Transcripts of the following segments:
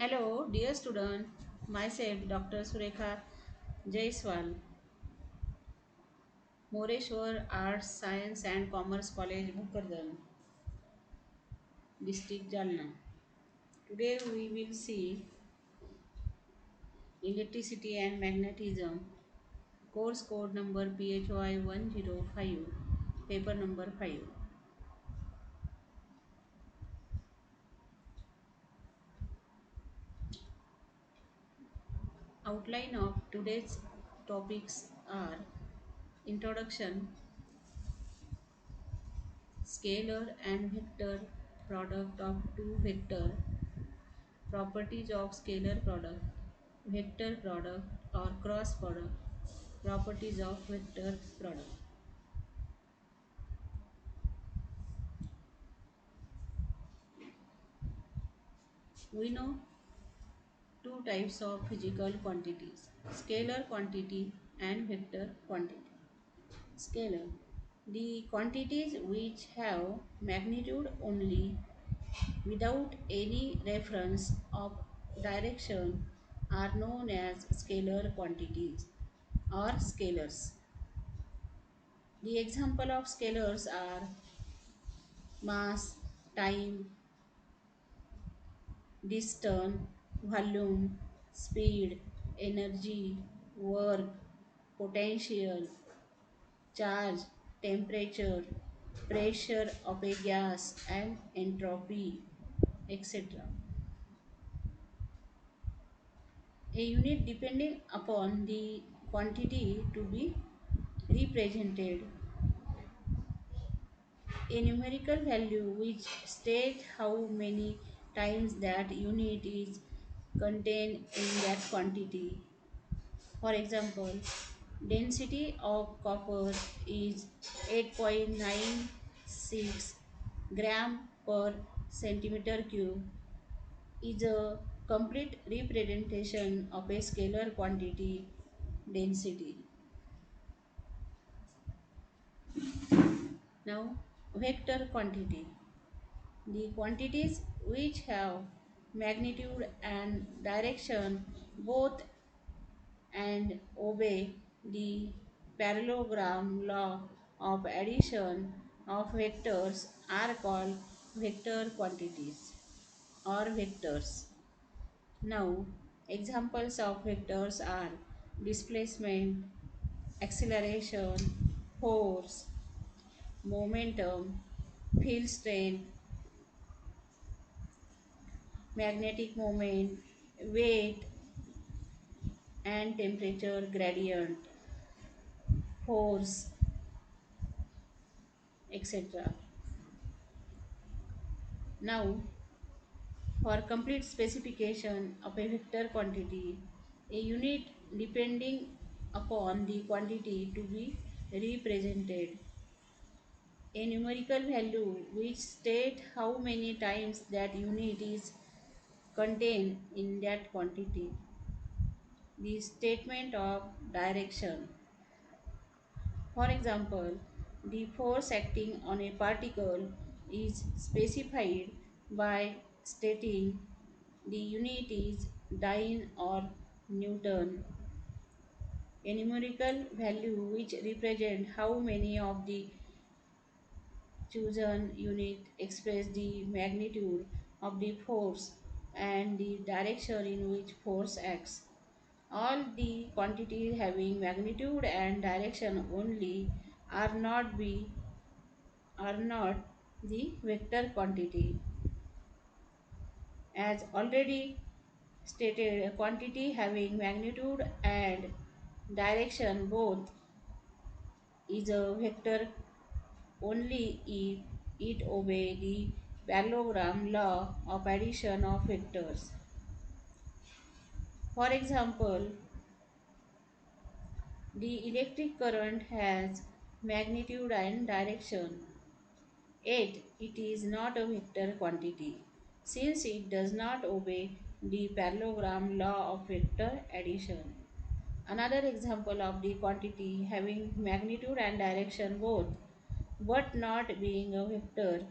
Hello, dear student. Myself, Dr. Surekha Jaiswal, Moreshwar Arts, Science and Commerce College, Bhukardan, District Jalna. Today we will see electricity and magnetism. Course code number PHY 105, paper number 5. Outline of today's topics are introduction, scalar and vector product of two vector, properties of scalar product, vector product or cross product, properties of vector product. We know two types of physical quantities, scalar quantity and vector quantity. Scalar, the quantities which have magnitude only without any reference of direction are known as scalar quantities or scalars. The example of scalars are mass, time, distance, volume, speed, energy, work, potential, charge, temperature, pressure of a gas, and entropy, etc. A unit depending upon the quantity to be represented. A numerical value which states how many times that unit is contained in that quantity. For example, density of copper is 8.96 gram per centimeter cube is a complete representation of a scalar quantity density. Now, vector quantity. The quantities which have magnitude and direction both and obey the parallelogram law of addition of vectors are called vector quantities or vectors. Now, examples of vectors are displacement, acceleration, force, momentum, field strength, magnetic moment, weight, and temperature gradient, force, etc. Now, for complete specification of a vector quantity, a unit depending upon the quantity to be represented, a numerical value which state how many times that unit is contained in that quantity, the statement of direction. For example, the force acting on a particle is specified by stating the unit is Dine or Newton, a numerical value which represents how many of the chosen unit express the magnitude of the force and the direction in which force acts. All the quantities having magnitude and direction only are not be are not the vector quantity. As already stated, a quantity having magnitude and direction both is a vector only if it obeys the parallelogram law of addition of vectors. For example, the electric current has magnitude and direction, yet it is not a vector quantity since it does not obey the parallelogram law of vector addition. Another example of the quantity having magnitude and direction both but not being a vector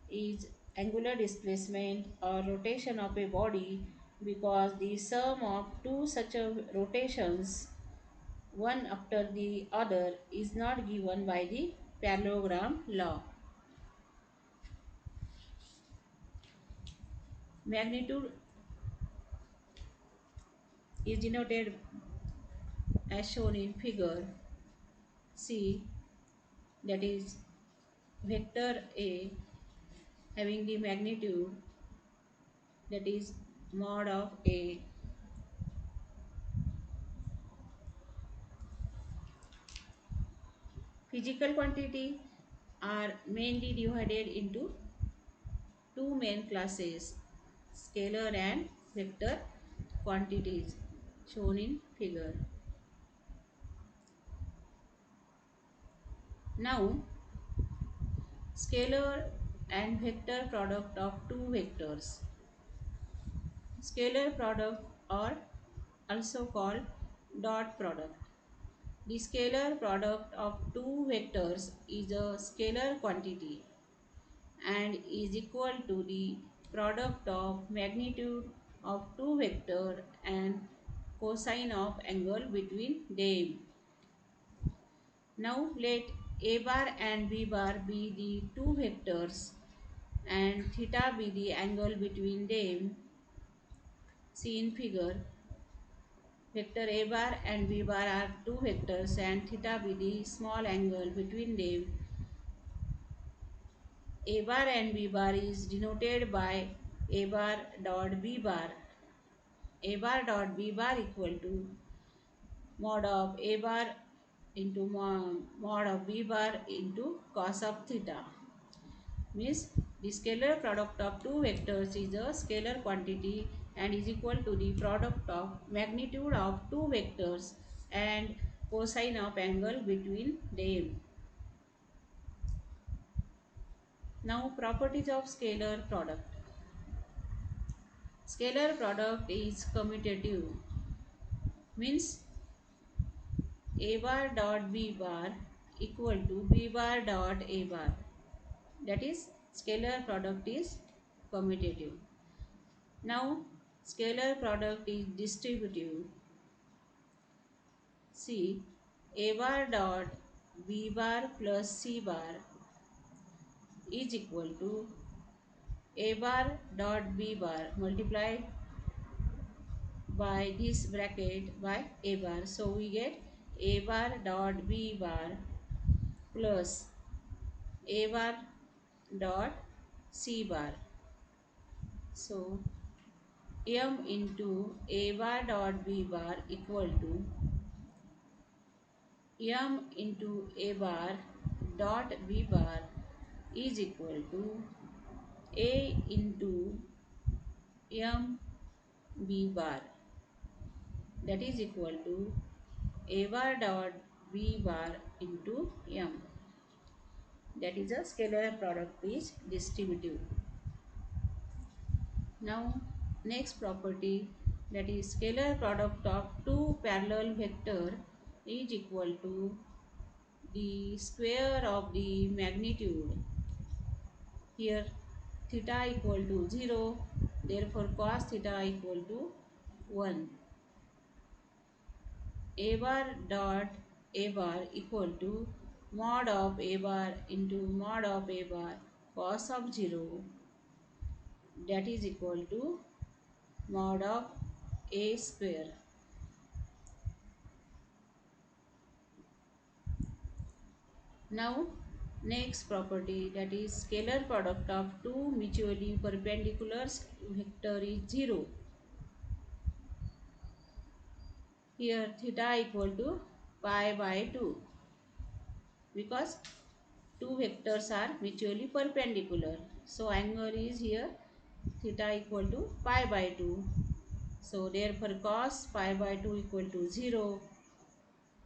is angular displacement or rotation of a body because the sum of two such a rotations, one after the other, is not given by the parallelogram law. Magnitude is denoted as shown in figure C, that is vector A having the magnitude, that is mod of A. Physical quantity are mainly divided into two main classes, scalar and vector quantities, shown in figure. Now, scalar and vector product of two vectors. Scalar product or also called dot product. The scalar product of two vectors is a scalar quantity and is equal to the product of magnitude of two vector and cosine of angle between them. Now let A bar and B bar be the two vectors and theta be the angle between them. See in figure, vector A bar and B bar are two vectors and theta be the small angle between them. A bar and B bar is denoted by A bar dot B bar. A bar dot B bar equal to mod of A bar into mod of B bar into cos of theta. Means the scalar product of two vectors is a scalar quantity and is equal to the product of magnitude of two vectors and cosine of angle between them. Now properties of scalar product. Scalar product is commutative, means A bar dot B bar equal to B bar dot A bar. That is scalar product is commutative. Now scalar product is distributive. See, A bar dot B bar plus C bar is equal to A bar dot B bar multiplied by this bracket by A bar. So we get A bar dot B bar plus A bar dot C bar. So M into A bar dot B bar equal to M into A bar dot B bar is equal to A into M B bar, that is equal to A bar dot B bar into M. That is a scalar product is distributive. Now next property, that is scalar product of two parallel vector is equal to the square of the magnitude. Here theta equal to 0, therefore cos theta equal to 1. A bar dot A bar equal to mod of A bar into mod of A bar cos of 0, that is equal to mod of A square. Now next property, that is scalar product of two mutually perpendicular vector is 0. Here theta equal to pi by 2 because two vectors are mutually perpendicular. So angle is here theta equal to pi by 2. So therefore cos pi by 2 equal to 0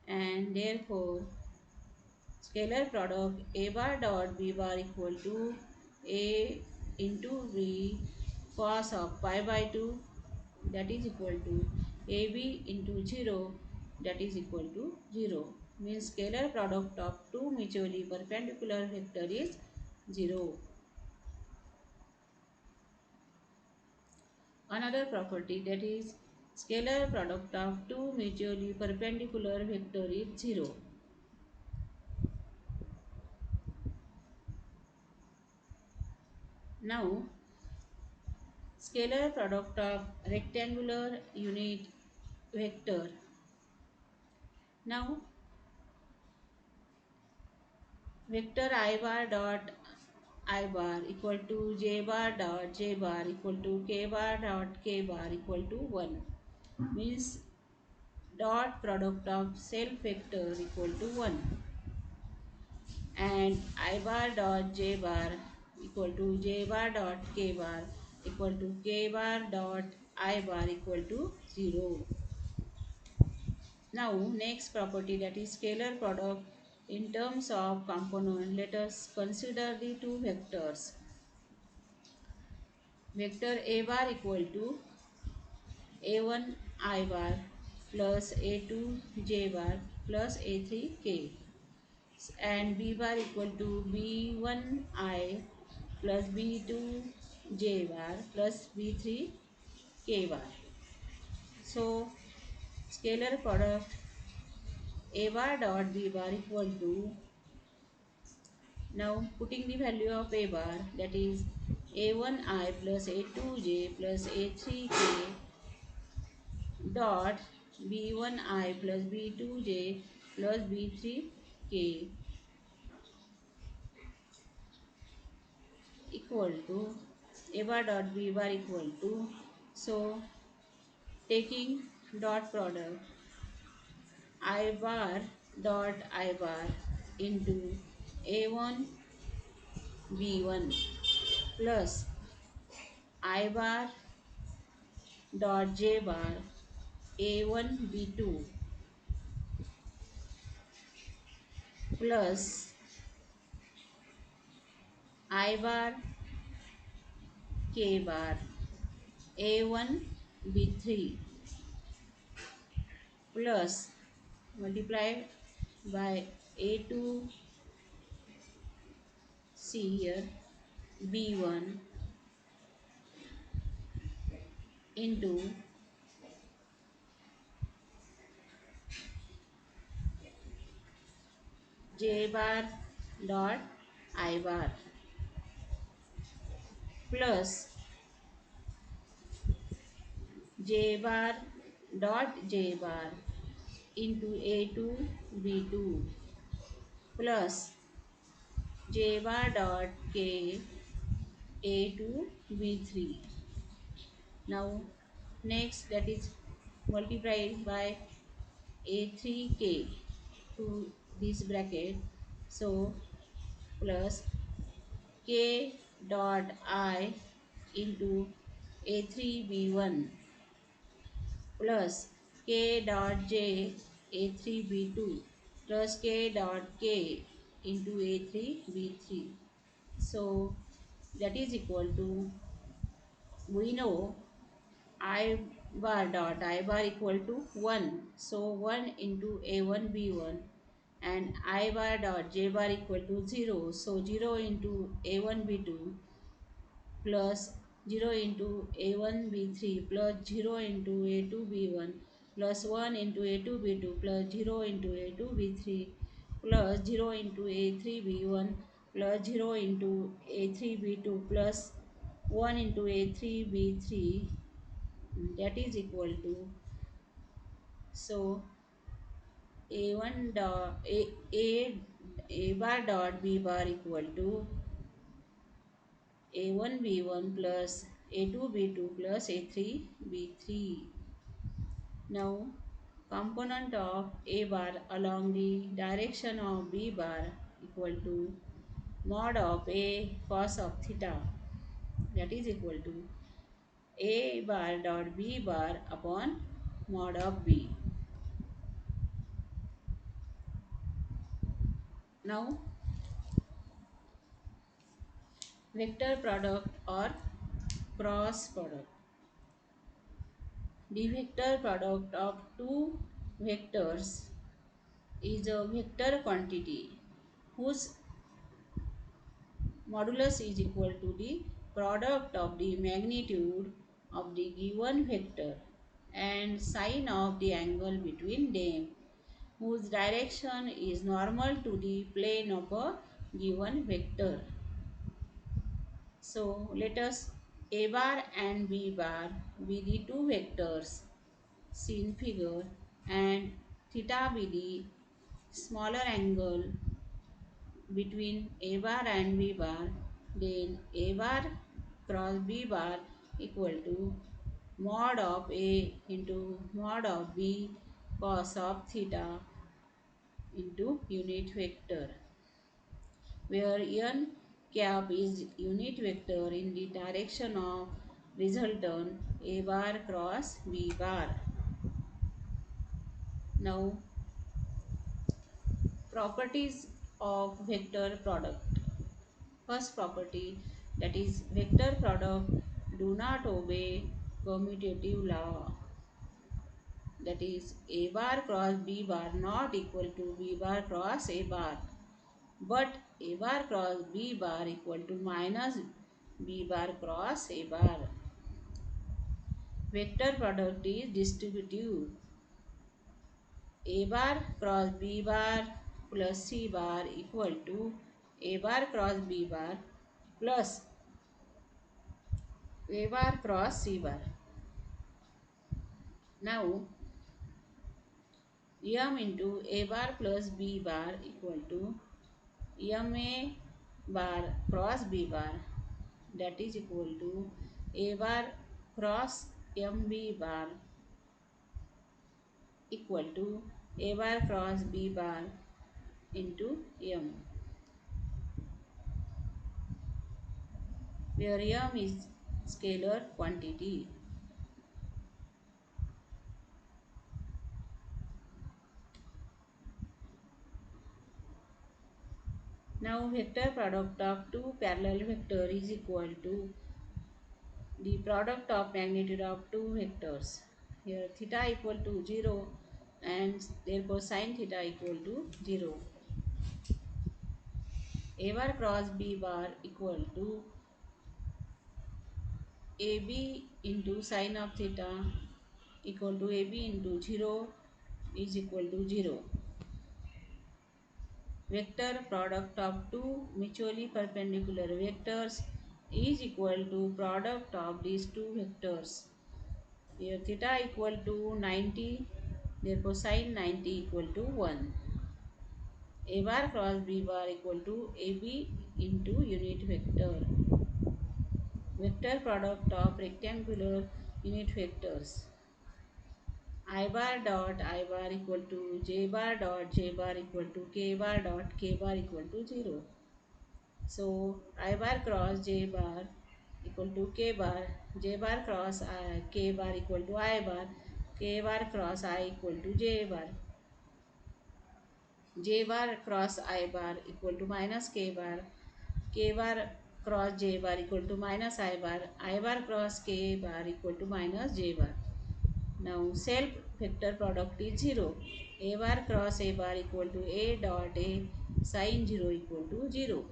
and therefore scalar product A bar dot B bar equal to A into B cos of pi by 2, that is equal to AB into 0, that is equal to 0. Means scalar product of two mutually perpendicular vector is 0. another property, that is scalar product of two mutually perpendicular vector is 0. Now scalar product of rectangular unit vector. Now vector I bar dot I bar equal to j bar dot j bar equal to k bar dot k bar equal to 1, means dot product of self vector equal to 1, and I bar dot j bar equal to j bar dot k bar equal to k bar dot I bar equal to 0. Now next property, that is scalar product in terms of component. Let us consider the two vectors. Vector A bar equal to A1 I bar plus A2 J bar plus A3 K, and B bar equal to B1 I plus B2 J bar plus B3 K bar. So scalar product A bar dot B bar equal to, now putting the value of A bar, that is A1I plus A2J plus A3K dot B1I plus B2J plus B3K equal to A bar dot B bar equal to, so taking dot product I bar dot I bar into A1 B1 plus I bar dot J bar A1 B2 plus I bar K bar A1 B3 plus multiplied by A2, see here, B1 into J bar dot I bar plus J bar dot J bar into A2 B2 plus J bar dot K A2 B3. Now next, that is multiplied by A3K to this bracket, so plus K dot I into A3B1 plus K dot J A3B2 plus K dot K into A3B3. So that is equal to, we know I bar dot I bar equal to 1. So 1 into A1 B1, and I bar dot J bar equal to 0. So 0 into A1 B2 plus 0 into A1 B3 plus 0 into A2 B1 plus 1 into A2 B2 plus 0 into A2 B3 plus 0 into A3 B1 plus 0 into A3 B2 plus 1 into A3 B3, that is equal to, so A1 dot A bar dot B bar equal to A1 B1 plus A2 B2 plus A3 B3. Now component of A bar along the direction of B bar equal to mod of A cos of theta, that is equal to A bar dot B bar upon mod of B. Now vector product or cross product. The vector product of two vectors is a vector quantity whose modulus is equal to the product of the magnitude of the given vector and sine of the angle between them whose direction is normal to the plane of a given vector. So let us A bar and B bar be the two vectors seen figure and theta be the smaller angle between A bar and B bar, then A bar cross B bar equal to mod of A into mod of B cos of theta into unit vector, where n cap is unit vector in the direction of resultant A bar cross B bar. Now, properties of vector product. First property, that is vector product do not obey commutative law, that is A bar cross B bar not equal to B bar cross A bar, but A bar cross B bar equal to minus B bar cross A bar. Vector product is distributive. A bar cross B bar plus C bar equal to A bar cross B bar plus A bar cross C bar. Now m into A bar plus B bar equal to m A bar cross B bar, that is equal to A bar cross m B bar equal to A bar cross B bar into m, where m is scalar quantity. Now vector product of two parallel vector is equal to the product of magnitude of two vectors. Here theta equal to 0 and therefore sin theta equal to 0. A bar cross B bar equal to AB into sin of theta equal to AB into 0 is equal to 0. Vector product of two mutually perpendicular vectors is equal to product of these two vectors. Here theta equal to 90, therefore sin 90 equal to 1. A bar cross B bar equal to AB into unit vector. Vector product of rectangular unit vectors. I bar dot I bar equal to J bar dot J bar equal to K bar dot K bar equal to 0. So I bar cross J bar equal to K bar, J bar cross K bar equal to I bar, K bar cross I equal to J bar, J bar cross I bar equal to minus K bar cross J bar equal to minus I bar cross K bar equal to minus J bar. Now self vector product is 0. A bar cross A bar equal to A dot A sin 0 equal to 0.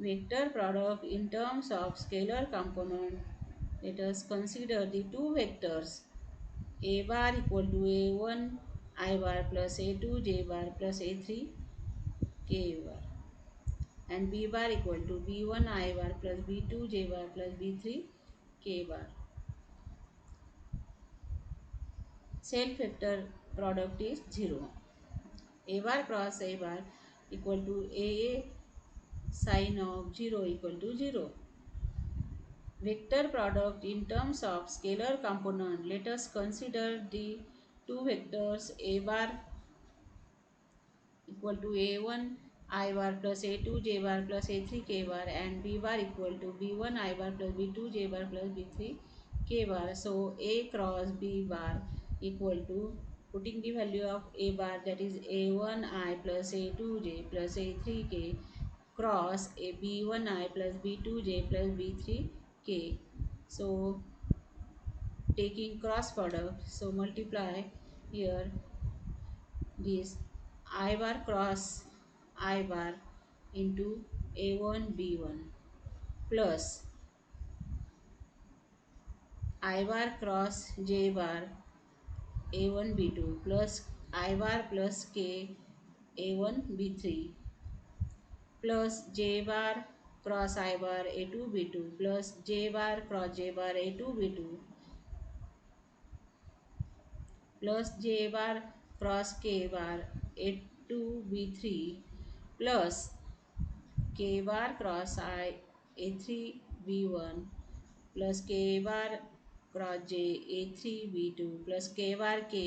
Vector product in terms of scalar component. Let us consider the two vectors A bar equal to A1 I bar plus A2 J bar plus A3 K bar, and B bar equal to B1 I bar plus B2 J bar plus B3 K bar. Self vector product is 0. A bar cross A bar equal to A sin of 0 equal to 0. Vector product in terms of scalar component. Let us consider the two vectors A bar equal to A1 I bar plus A2 J bar plus A3 K bar, and B bar equal to B1 I bar plus B2 J bar plus B3 K bar. So A cross B bar equal to, putting the value of A bar, that is A1 I plus A2 J plus A3 K cross A B1 I plus B2 J plus B3 K. So taking cross product, so multiply here this I bar cross I bar into A1 B1 plus I bar cross j bar a1 b2 plus I bar plus k a1 b3 plus j bar cross I bar a2 b2 plus j bar cross j bar a2 b2 plus j bar cross k bar a2 b3 plus k bar cross I a3 b1 plus k bar cross j a3 b2 plus k bar k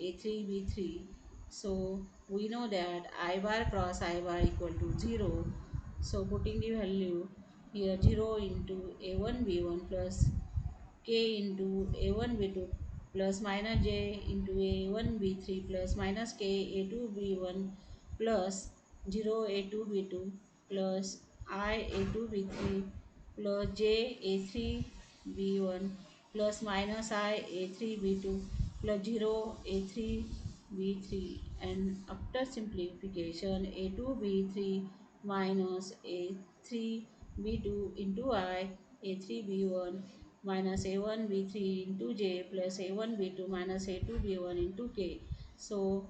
a3 b3. So we know that I bar cross I bar equal to 0. So putting the value here, 0 into a1 b1 plus k into a1 b2 plus minus j into a1 b3 plus minus k a2 b1 plus 0 a2 b2 plus I a2 b3 plus j a3 b1 plus minus I a3 b2 plus 0 a3 b3, and after simplification a2 b3 minus a3 b2 into I a3 b1 minus a1 b3 into j plus a1 b2 minus a2 b1 into k. So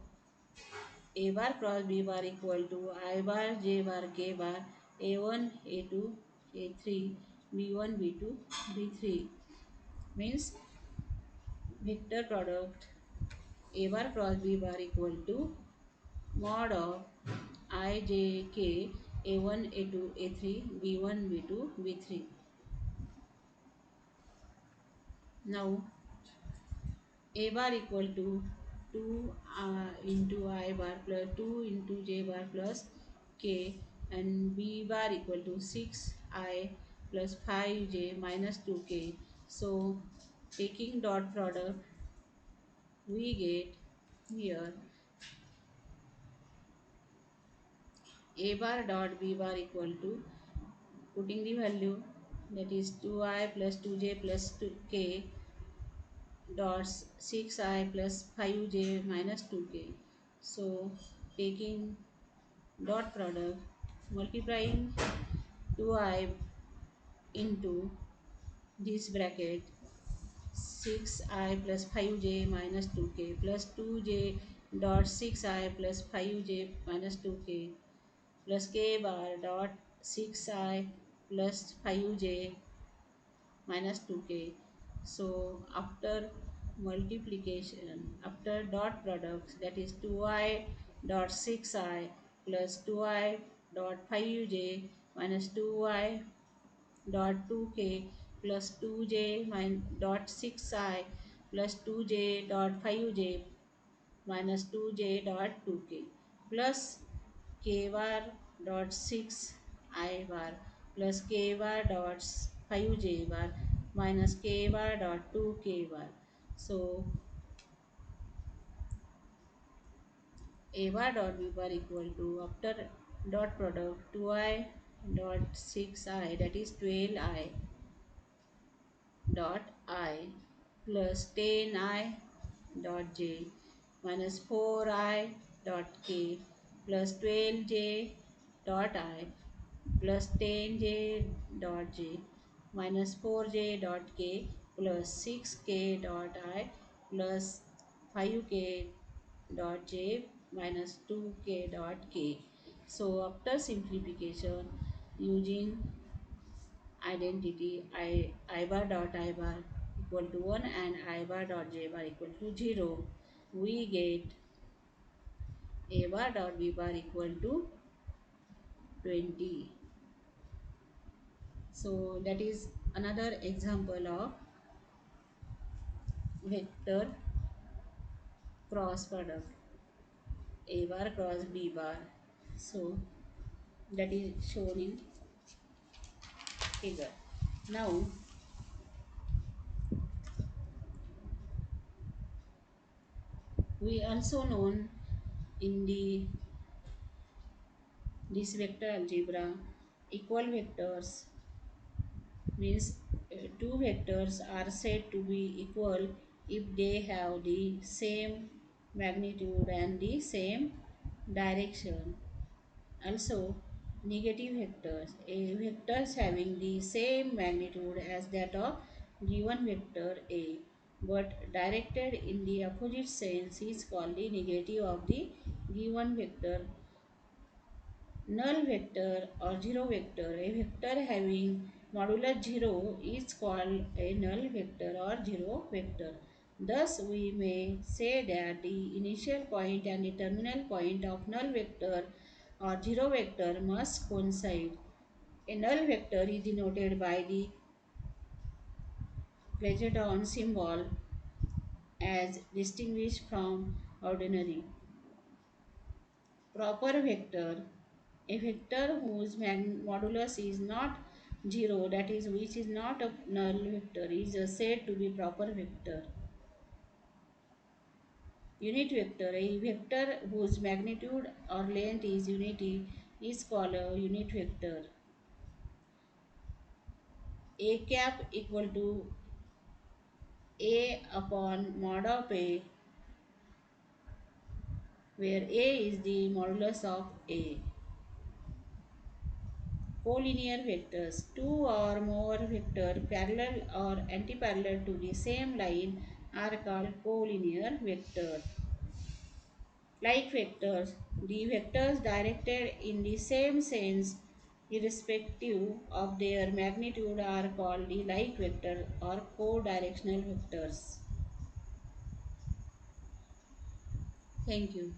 a bar cross b bar equal to I bar j bar k bar a1 a2 a3 b1 b2 b3 means vector product a bar cross b bar equal to mod of I j k a1 a2 a3 b1 b2 b3. Now a bar equal to 2 into I bar plus 2 into j bar plus k, and b bar equal to 6I plus 5j minus 2k. So taking dot product we get here a bar dot b bar equal to, putting the value, that is 2I plus 2j plus 2k dot 6I plus 5j minus 2k. So taking dot product, multiplying 2I into this bracket 6I plus 5j minus 2k plus 2j dot 6I plus 5j minus 2k plus k bar dot 6I plus 5j minus 2k. So after multiplication, after dot products, that is 2I dot 6I plus 2I dot 5j minus 2I dot 2k plus 2j dot 6I plus 2j dot 5j minus 2j dot 2k plus k bar dot 6 I bar plus k bar dot 5j bar minus k bar dot 2k bar. So a bar dot b bar equal to, after dot product, 2I dot 6I, that is 12I dot I plus 10I dot j minus 4I dot k plus 12j dot I plus 10j dot j minus 4j dot k plus 6k dot I plus 5k dot j minus 2k dot k. So after simplification using identity, I bar dot I bar equal to 1 and I bar dot j bar equal to 0, we get a bar dot b bar equal to 20. So that is another example of vector cross product, a bar cross b bar. So that is shown in figure. Now we also known in the this vector algebra, equal vectors means two vectors are said to be equal if they have the same magnitude and the same direction. Also negative vectors, a vectors having the same magnitude as that of given vector A, but directed in the opposite sense is called the negative of the given vector. Null vector or zero vector. A vector having modulus 0 is called a null vector or zero vector. Thus, we may say that the initial point and the terminal point of null vector or zero vector must coincide. A null vector is denoted by the Clegendon symbol as distinguished from ordinary. Proper vector, a vector whose modulus is not 0, that is, which is not a null vector, is said to be proper vector. Unit vector, a vector whose magnitude or length is unity, is called a unit vector. A cap equal to A upon mod of A, where A is the modulus of A. Collinear vectors. Two or more vectors parallel or antiparallel to the same line are called collinear vectors. Like vectors, the vectors directed in the same sense irrespective of their magnitude are called the like vector or co-directional vectors. Thank you.